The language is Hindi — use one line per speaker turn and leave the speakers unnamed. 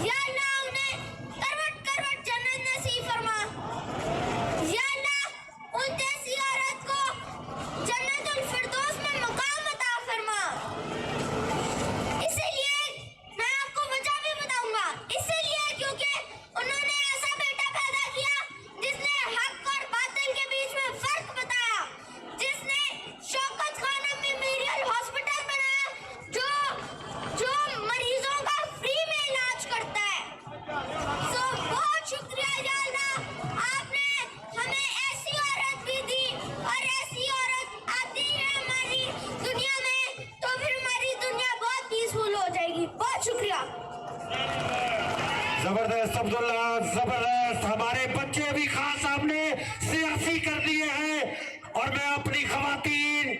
या अल्लाह उन्हें करवट करवट जन्नत नसीब फरमा। या अल्लाह उन जैसी औरत को जन्नतुल फिरदौस में मकाम अता फरमा। इसीलिए मैं आपको वजह भी बताऊंगा, इसीलिए क्योंकि उन्होंने ऐसा बेटा पैदा किया जिसने हक और बातिल के बीच में फर्क बताया, जिसने शौकत खानम मेमोरियल हॉस्पिटल बनाया जो मरीजों का फ्री में इलाज करता है। सो बहुत शुक्रिया या अल्लाह, आपने हमें ऐसी औरत भी दी और ऐसी औरत आती है हमारी दुनिया में तो फिर हमारी दुनिया बहुत पीसफुल हो जाएगी। बहुत शुक्रिया।
जबरदस्त अब्दुल्ला, जबरदस्त। हमारे बच्चे भी खान साहब ने सियासी कर दिए हैं और मैं अपनी खवातीन